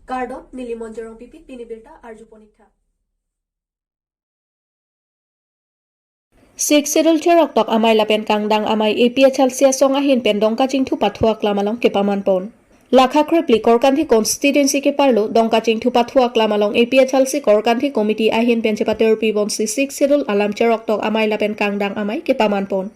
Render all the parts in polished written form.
Gardot Nilimonjerong Pipit Pinibirta Arjuponikha. Sik Sidul Cherok Tok Amai Lapen Kangdang Amai APHL Siasong Ahin Pendong Kaching Thupathuak Lamalong Kepaman Pon. Lakha Kripli Korkanthi Constituency ke Parlo Dongkaching Thupathuak Lamalong APHL Si Korkanthi Committee Ahin Penchepater Pibonsi Sik Sidul Alam Cherok Tok Amai Lapen Kangdang Amai Kepaman Pon.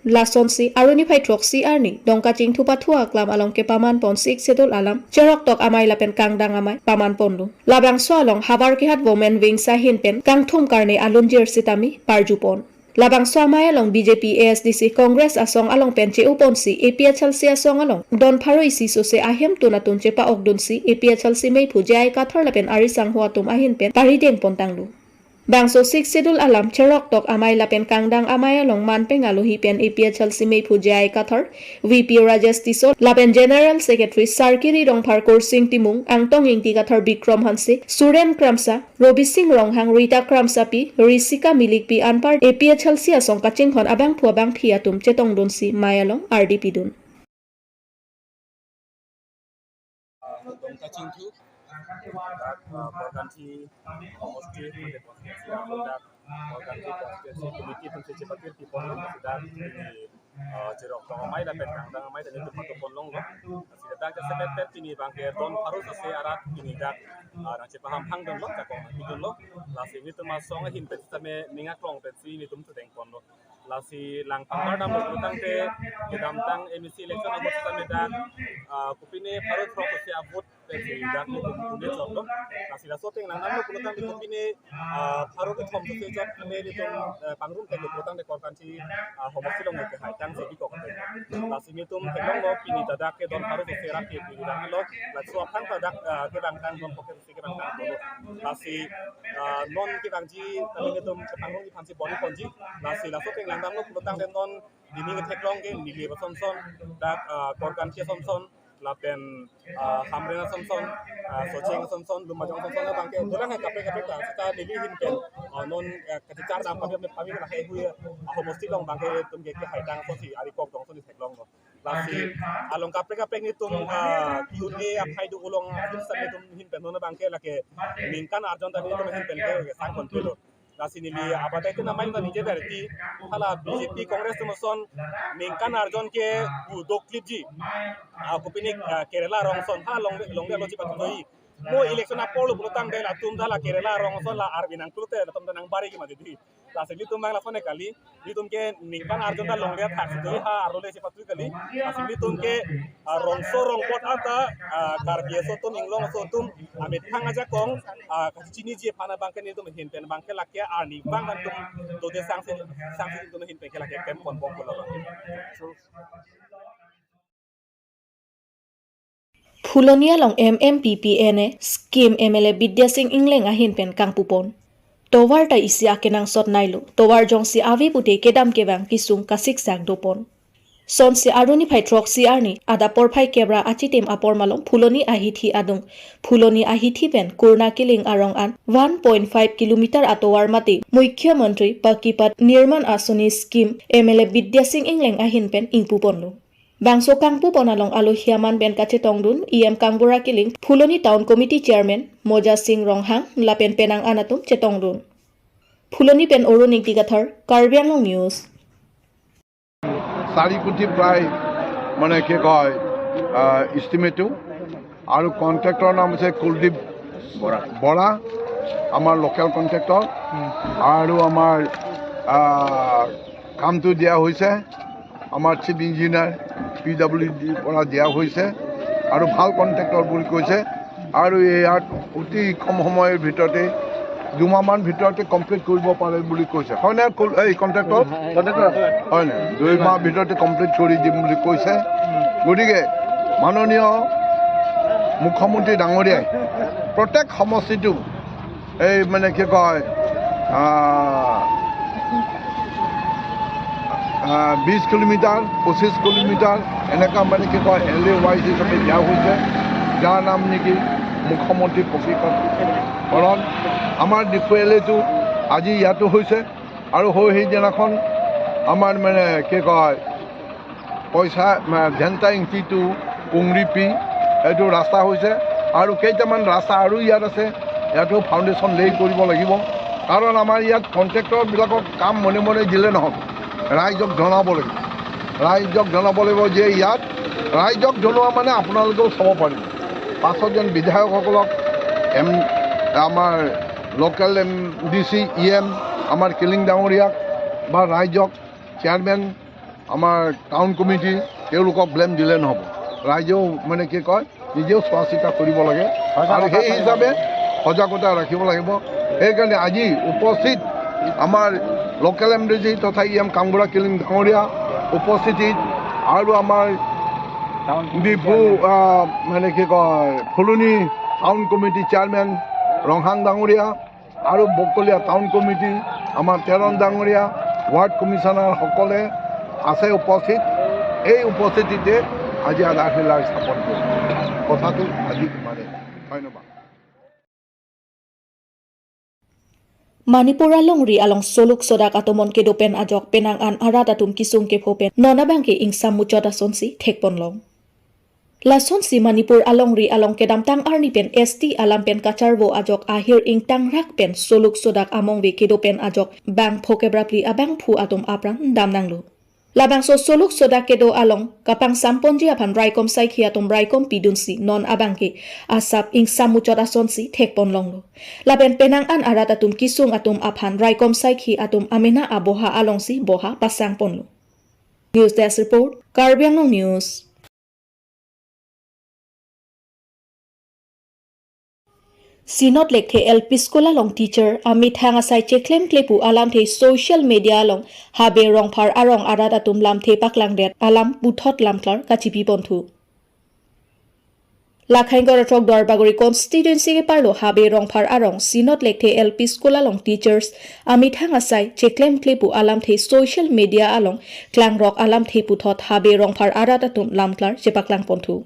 Lasonsi Aruni Paitrok Si Arni Dongkaching Thupathuak Lam Along Kepaman Pon Sik Sidul Alam Cherok Tok Amai Lapen Kangdang Amai Paman Pondu. Labang Swalong Habar Kihat Women Wing Sahin Pen Kangthum Karne Alunjir Sitami Parjupon. Labang Swamay along BJP ASDC Congress asong along penche uponsi APHL si asong along Don Pharo isi sose ahem tunatun chepa ogdunsi APHL si may pujay kathar lapen arisang huatum ahin pen parideng pontanglu. Bangso Sik Sidul Alam Cherok Tok Amay Lapen Kangdang Amay along manpeng aluhi pen APHL si may pujay kathar VP Rajesh Tisol Lapen General Secretary Sarkiri Rongphar Korsing Timung Angtong Ingti kathar Bikram Hansi Suren Kramsa Robi Singh Ronghang Rita Kramsapi Risika Milikpi Anpar APHL si asong kaching hon abang puabang thiatum chetong dunsi mayalong RDP dun. Organti Mosti Mande Konstitusi Anggota Organti Konstitusi Komite Pencuci Patir di Pon sedang di Jerok Tongomai dan Kangdang Amai dan itu Patu Ponlong lo sedang ke sebetulnya ini bangke Don harus selesai arat ini dak nang paham hang don lo jakong itu lo lasi ini termasuk himpet sama minyak long pensi ini tuh sedang pon lo lasi lang tanggal dalam berutang te kedamtang emisi election abot sama dan kupine harus proses abot pensi dak itu punya contoh lasi lasoteng lang nang berutang di kupine harus ke tom tuh job ini itu pangrum te berutang de korbansi homosi long ke haitang jadi kok lasi ini tuh kelong lo pini dadak ke don harus serak ke pini dan lo lasi suapang dadak kedangtang don posisi kedangtang lo lasi non kibangji tapi itu pangrum di pansi boni konji lasi lasoteng lang nang lo berutang de non dini ngeteklong ke nili sonson dak korbansi sonson lapen hamrena sonson soceng sonson lumajang sonson na bangke dulang kape ka kita nili hinpen non keticar dam pami na hai hui homosti long bangke tum ke haidang sosi ari kok dong soni teklong no lasi along kape ni tum kiune apai du ulong adil sa tum hinpen no bangke lake minkan arjon tadi tum hinpen ke sang konpelo lasi nili abatai itu namanya kan nije dari hala BJP Kongres tumason minkan arjon ke budok klipji aku pilih Kerala rongson ha long loci patutoi mo election apolo bulutang dela tum dala Kerala rongson la arbinang klute tum nang bari ki madidi la segi tum bang la fone kali di tum ke minkan arjon da long dia thak doi ha arole ci patui kali la segi tum ke rongso rongpot ata Karbi Anglong so tum amit thang aja kong kachini je phana bangke ni tum hinten bangke lakya ani bang tum to de sangsi tum hinten ke lakya kem kon bong ko la Phulonia long MMPPN scheme MLA Bidya Singh Ingleng ahin pen kangpupon. Towar ta isi akenang sot nailo. Towar jong si avi pute kedam kebang kisung kasik sak dopon. Son si aruni phai trok si arni ada por phai kebra achitem apor malong Phuloni ahithi adung. Phuloni ahithi pen kurna kiling arong an 1.5 kilometer atowar mati. Mukhya Mantri Pakipat Nirman Asoni scheme MLA Bidya Singh Ingleng ahin pen ingpupon lo. Bangso kangpu ponalong aluhiaman ben kache tongdun EM Kangbura Kiling Phuloni Town Committee Chairman Moja Singh Ronghang lapen penang anatum chetongdun. Phuloni pen orun ingti gathar Karbi Anglong News. Sari kuti prai mane ke koi estimate aru contractor naam ase Kuldip Bora amar local contractor aru amar কাম তো দিয়া হৈছে আমার chief engineer PWD পৰা দিয়া হৈছে আৰু ভাল কন্ট্ৰাক্টৰ বুলি কৈছে আৰু ইয়াত অতি কম সময়ৰ ভিতৰতে দুমাহমান ভিতৰতে কমপ্লিট কৰিব পাৰে বুলি কৈছে হয় না এই কন্ট্ৰাক্টৰ হয় না 2 মাহ ভিতৰতে কমপ্লিট কৰি দিম বুলি কৈছে গতিকে মাননীয় মুখ্যমন্ত্ৰী ডাঙৰীয়াই প্ৰত্যেক সমষ্টিটো এই মানে কি কয় 20 কিলোমিটাৰ 25 কিলোমিটাৰ এনেকা মানে কি কয় এলএ ওয়াইজ হিচাপে দিয়া হৈছে যাৰ নাম নেকি মুখ্যমন্ত্ৰী প্ৰশিক্ষণ কাৰণ আমাৰ ডিফুৱেলেটো আজি ইয়াতো হৈছে আৰু সেইদিনাখন আমাৰ মানে কি কয় পইচা ভেণ্টা ইংটি টু পুংৰিপি এইটো ৰাস্তা হৈছে আৰু কেইটামান ৰাস্তা আৰু ইয়াত আছে ইয়াতো ফাউণ্ডেশ্যন লে কৰিব লাগিব কাৰণ আমাৰ ইয়াত কণ্ট্ৰেক্টৰবিলাকক কাম মনে মনে দিলে নহ'ব ৰাইজক জনাব লাগিব যে ইয়াত ৰাইজক জনোৱা মানে আপোনালোকেও চাব পাৰিব পাছত যেন বিধায়কসকলক আমাৰ লোকেল MDC EM আমাৰ কিলিং ডাঙৰীয়াক বা ৰাইজক চেয়াৰমেন আমাৰ টাউন কমিটি তেওঁলোকক ব্লেম দিলে নহ'ব ৰাইজেও মানে কি কয় নিজেও চোৱা চিতা কৰিব লাগে আৰু সেই হিচাপে সজাগতা ৰাখিব লাগিব সেইকাৰণে আজি উপস্থিত আমাৰ লোকেল MDC তথা EM কামগুৰা কিলিং ডাঙৰীয়া উপস্থিতিত আৰু আমাৰ ডিপু মানে কি কয় ফুলনি টাউন কমিটি চেয়াৰমেন ৰংহাং ডাঙৰীয়া আৰু বকলীয়া টাউন কমিটি আমাৰ তেৰণ ডাঙৰীয়া ৱাৰ্ড কমিশ্যনাৰসকলে আছে উপস্থিত এই উপস্থিতিতে আজি আধাৰশিলা স্থাপন কৰিছে কথাটো আজি মানে ধন্যবাদ Manipur along ri along soluk sodak atomon ke dopen ajok penang an arat atum kisung ke phopen nonabang ke ingsam muchota sonsi thekpon long la sonsi Manipur along ri along ke damtang arni pen ST alam pen kacharbo ajok ahir ingtang rak pen soluk sodak among we ke dopen ajok bang phokebrapli abang phu atom aprang damnanglu labang so soluk sodak ke do along kapang samponji apan raikom sai khi atom raikom pidunsi non abangke asap ingsam muchota sonsi thekpon longlo laben penang an arat atum kisung atum apan raikom sai khi atum amena aboha alongsi boha pasang ponlo news desk report Karbi Anglong news Sinot lekhe LP school along teacher amit hanga sai cheklem klepu alam the social media along habe rong phar arong arat atum lam the paklang det alam buthot lamklar kachipi bonthu Lakhain Gorotrok Dwarbagori constituency ke parlo habe rong phar arong Sinot lekhe LP school along teachers amit hanga sai cheklem klepu alam the social media along klang rok alam the buthot habe rong phar arat atum lamklar chepaklang bonthu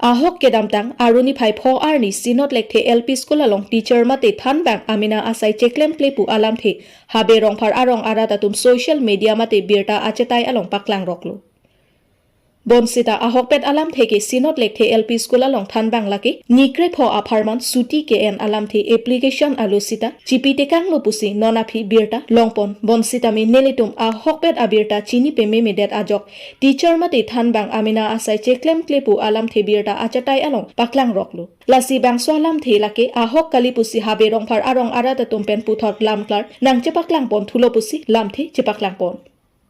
Ahok kedamtang aruni phai pho arni Sinot lekhe LP school along teacher mate than bang amina asai cheklem klepu alam the habe rong phar arong arat atum social media mate birta achetai along paklang roklo Bonsita ahok pet alam theke Sinot lekhe LP school along than bang laki nikre pho apharman suti ke en alam the application alusita chipite kanglo pusi nonafi birta longpon bonsita mi nelitum ahok pet abirta chini pe medet ajok teacher mate than bang amina asai cheklem klepu alam the birta achatai along paklang roklo lasi bang so alam the lake ahok kali pusi habe rong phar arong arata tumpen puthot lamklar nang chepaklang pon thulo pusi lam the chepaklang pon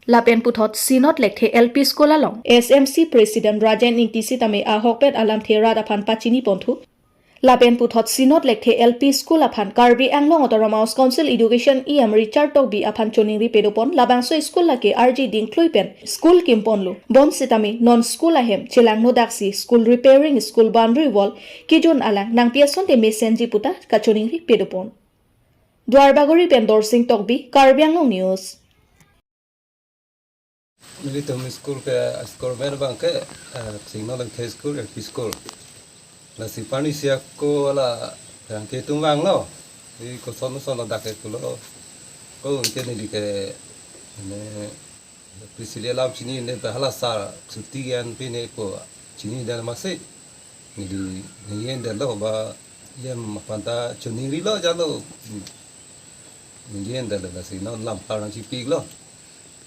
Lapen puthot Sinot lekhe LP school along SMC President Rajan Intisi tame ahokpet alam thera aphan pachini ponthu Lapen puthot Sinot lekhe LP school aphan Karbi Anglong Autonomous Council Education EM Richard Tokbi aphan choningri pedopon labangso school lake RG Dingkloipen school kimponlu bon sitami non school ahem chelang nodaksi school repairing school boundary wall kijon alang nang piason te mesenji puta kachoningri pedopon Dwarbagori Pendor Singh Tokbi Karbi Anglong News Militum school ke skor ben bang ke signal ke school ke school la si pani sia ko la yang ke tumang lo I ko son lo dak ke lo ko ke ni ke ne prisilia lam chini ne hala sa suti gan pine ko chini dan masih ni ni yen de lo ba yem panta chuni ri lo ja lo ni yen de la si no lam pa chi pi lo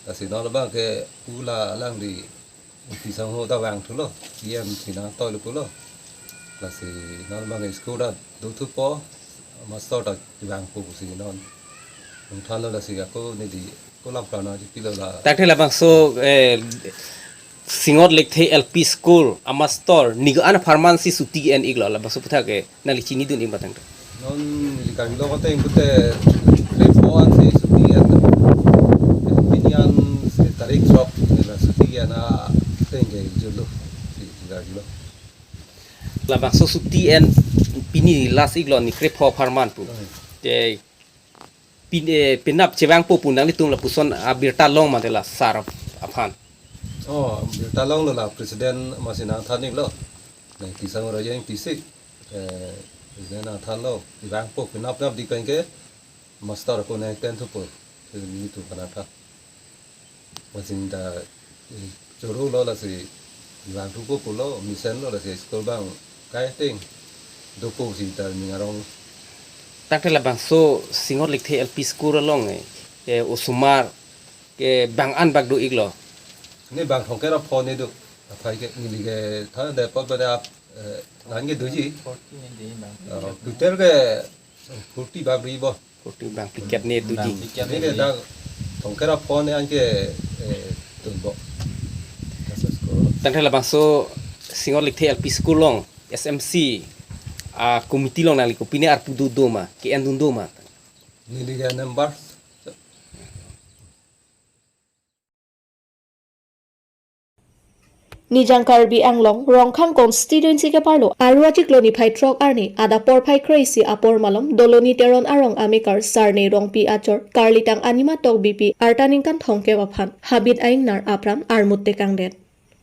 Kasi nó bang ke pula lang di pisang ho ta wang thulo yem sina toy lu lo kasi nó bang school da do tu po master da wang pu si non than lo la si ko ni di ko lam ka na di pilo la tak thela bang so Singot lekhe LP school amastor nigo an pharmacy suti en iglo la basu putha ke nali chini dun imbatang non ni ka lo ko te ingute le po an si suti en yan tarik drop nila suti na tenge julu si galo la bang so suti en pini last iglo ni krep ho pharman pu te pinap chewang po punang litung la puson abirta long matela sar aphan oh birta long la president masina thanik lo na kisang raja yang pisik zena thalo ibang po pinap nap di kanke master ko na ten thu po ni tu kanata Masin da joro lo la si ibang tu po lo misen lo la si school bang cái ting dopo si tar mingarong tak te labang so singot lik the LP school along ke usumar ke bang an bag do iglo ni bang thong ke ra phone ni du phải cái ni cái thằng để có bên áp ngắn cái thứ gì tel cái kurti bag đi bo ko tu bang piket ne du ji ni cái da thong cái ra phone anh cái tuần bo tak te labang so singot lik the LP school long SMC a komiti long nali ko pine ar pudu doma ke endun doma ni cái number Nijang Karbi Anglong Rongkhang constituency ke parlo arwajik loni phai trok arni ada por phai crazy apor malom doloni teron arong amikar sarne rongpi achor karlitang anima tok bipi artaning kan thongke waphan habit aingnar apram armutte kangdet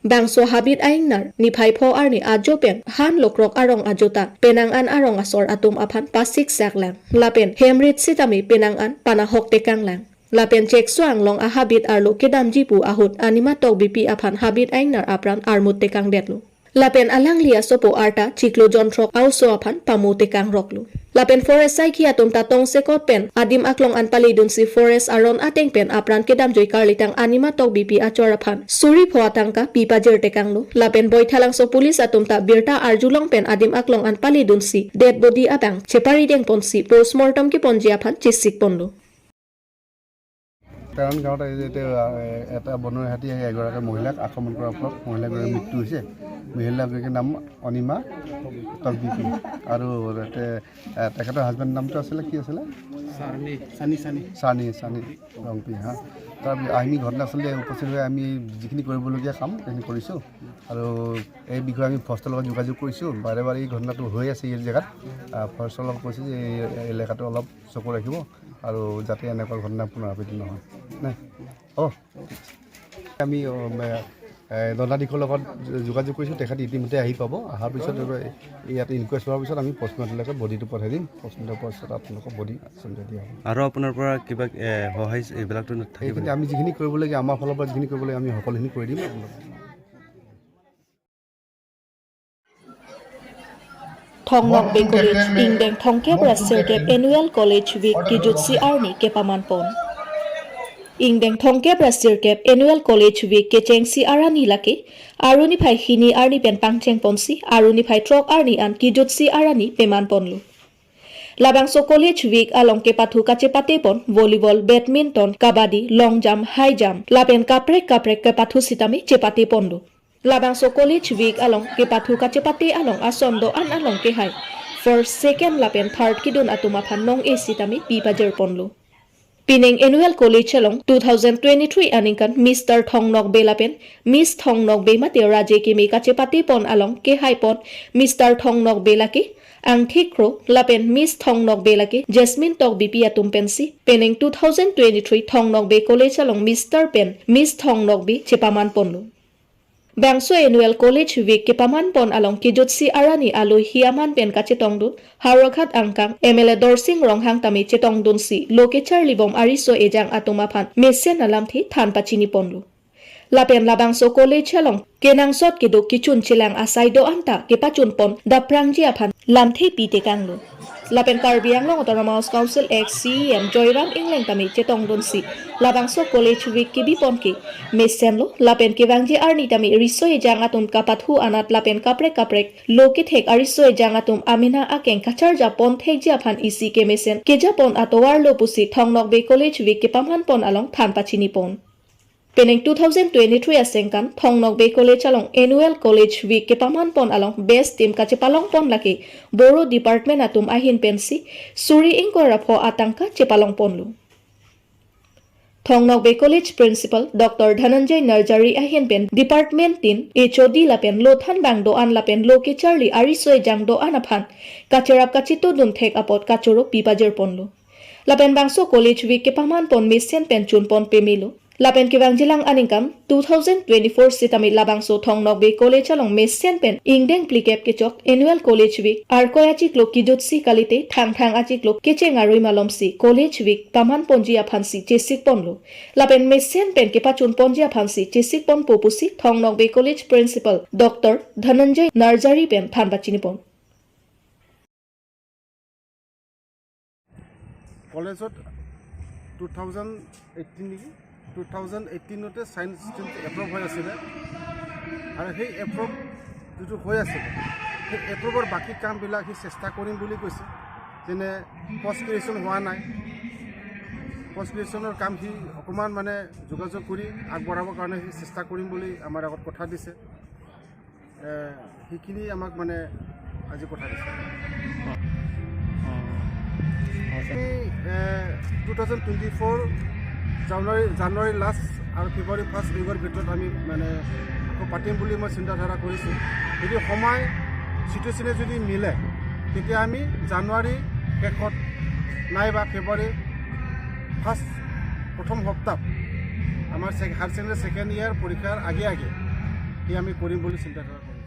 bangso habit aingnar ni phai pho arni ajopen han lokrok arong ajota penang an arong asor atum aphan pasik saklang lapen hemrit sitami penang an pana hokte kanglang lapen cek suang long a habit arlo kedam jipu ahut anima tok bipi aphan habit aingnar apran armutte kang detlu lapen alang lia sopo arta chiklo jontrok auso aphan pamute kang roklu lapen forest sai khia tum ta tong sekot pen adim aklong an pali dun si forest aron ateng pen apran kedam joi karlitang anima tok bipi achor aphan suri phoatang ka pipa jerte kanglu lapen boithalang so police atum ta birta arjulong pen adim aklong an pali dun si dead body abang chepari deng ponsi postmortem ki ponji aphan chisik ponlu কাৰণ গাঁৱত এটা বনৰ হাতী এগৰাকী মহিলাক আক্ৰমণ কৰাৰ ফলত মহিলাগৰাকীৰ মৃত্যু হৈছে মহিলাগৰাকীৰ নাম অনিমা তকবিপি আৰু তেখেতৰ হাজবেণ্ডৰ নামটো আছিলে কি আছিলে চানি ৰংপি হা তাৰপিছত আমি ঘটনাস্থলী উপস্থিত হৈ আমি যিখিনি কৰিবলগীয়া কাম সেইখিনি কৰিছোঁ আৰু এই বিষয়ে আমি ফৰেষ্টৰ লগত যোগাযোগ কৰিছোঁ বাৰে বাৰে এই ঘটনাটো হৈ আছে এই জেগাত ফৰেষ্টৰ লগত কৈছোঁ যে এই এলেকাটো অলপ চকু ৰাখিব আৰু যাতে এনেকুৱা ঘটনা পুনৰাবৃত্তি নহয় নাই আমি দণ্ডাধীশৰ লগত যোগাযোগ কৰিছোঁ তেখেত ইতিমধ্যে আহি পাব অহাৰ পিছত ইয়াতে ইনকুৱেষ্ট হোৱাৰ পিছত আমি পষ্টমৰ্টেমলৈকে বডিটো পঠাই দিম পষ্টমৰ্টেমৰ পিছত আপোনালোকক বডি চম্জাই দিয়া হ'ব আৰু আপোনাৰ পৰা কিবা সহায় এইবিলাকতো থাকিব সেইখিনি আমি যিখিনি কৰিবলগীয়া আমাৰ ফালৰ পৰা যিখিনি কৰিব লাগে আমি সকলোখিনি কৰি দিম Thongnok Bay College Ingdeng Thongkep Raserkep Annual College Week Kijutsi Arni Kepamanpon Ingdeng Thongkep Raserkep Annual College Week Kechengsi Arani Lake Aruni Phai Hini Arni Pen Pangcheng Ponsi Aruni Phai Trok Arni An Kijutsi Arani Pemanponlu Labangso College Week along Kepathu Kachepate Pon Volleyball Badminton Kabadi Long Jump High Jump Lapen Kaprek Kepathu Sitami Chepate Ponlu Labangso College Week along Kepathu Kachepate along Asondo an along Kehai First, second lapen third kidun atumaphan nong esitami pipajer ponlu Pineng Annual College along 2023 aningkan Mr. Thongnok Bay lapen Miss Thongnok Bay mate raje kimi kachepate pon along Kehai pon Mr. Thongnok Bay laki ang thikro lapen Miss Thongnok Bay laki Jasmine Tok BP atum pensi Pineng 2023 Thongnok Bay College along Mr. Pen Miss Thongnok Bay chepaman ponlu Bangso Annual College Week Kepaman Pon along Kijutsi Arani Aloy Hiaman Pen Kachetongdun Harokhat Angkang MLA Dorsing Ronghang Tami Chetongdun Si Loke Charlibom Ariso Ejang Atumaphan Mesen Alamthi Than Pachini Ponlu Lapen Labangso College along Kenang Sot Keduk Kichun Chilang Asaido Anta Kepachun Pon Daprangji Aphan Lamthi Pite Kanglu Lapen Karbi Anglong Autonomous Council ex-CEM Joyram Inglang Tami Chetongdun Si Labangso College Week Kibi Ponki Mesenlo Lapen Kevangji Arni Tami Riso Ejang Atum Kapathu Anat Lapen Kaprek Loke Thek Ariso Ejang Atum Amina Akeng Kachar Japon Thek Japan Isi Ke Mesen Ke Japon Atowar Lopusi Thongnok Bay College Week Kepamhan Pon along Than Pachini Pon Peneng 2023 asengkan Thongnok Bay College along Annual College Week Kepaman Pon along Best Team Kachepalong Pon laki Boro Department atum ahin pensi Suri Ingko Rapho Atangka Chepalong Ponlu Thongnok Bay College Principal Dr. Dhananjay Narjari ahin pen Department tin HOD lapen Lothan Bangdo an lapen Loke Charlie Arisoy Jangdo anaphan Kacherap Kachito dun thek apot Kachoro Pipajer Ponlu Lapen Bangso College Week Kepaman Pon Mesen Penchun Pon Pemilu Lapen kiwang jilang aningkam 2024 sitami labangso thongnok be college along mesian pen ingdeng plikep kechok annual college week arkoya chiklo kijotsi kalite thang achiklo kechenga ruimalomsi college week taman ponjia phansi chesik ponlo lapen mesian pen kepachun ponjia phansi chesik pon popusi thongnok be college principal Dr. Dhananjay Narjari pen thanbachini pon কলেজত 2018 নেকি 2018তে science ষ্ট্ৰীমটো approve হৈ আছিলে আৰু সেই approve যিটো হৈ আছিলে সেই এপ্ৰুভৰ বাকী কামবিলাক সি চেষ্টা কৰিম বুলি কৈছে যেনে পষ্ট গ্ৰেজুৱেশ্যন হোৱা নাই পষ্ট গ্ৰেজুৱেশ্যনৰ কাম সি অকণমান মানে যোগাযোগ কৰি আগবঢ়াবৰ কাৰণে সি চেষ্টা কৰিম বুলি আমাৰ আগত কথা দিছে সেইখিনি আমাক মানে আজি কথা দিছে 2024 জানুৱাৰী লাষ্ট আৰু ফেব্ৰুৱাৰী ফাৰ্ষ্ট উইকৰ ভিতৰত আমি মানে আকৌ পাতিম বুলি মই চিন্তাধাৰা কৰিছোঁ যদি সময় চিটুৱেশ্যনে যদি মিলে তেতিয়া আমি জানুৱাৰী শেষত নাইবা ফেব্ৰুৱাৰী ফাৰ্ষ্ট প্ৰথম সপ্তাহ আমাৰ হায়াৰ ছেকেণ্ডেৰী ছেকেণ্ড ইয়াৰ পৰীক্ষাৰ আগে সি আমি কৰিম বুলি চিন্তাধাৰা কৰিছোঁ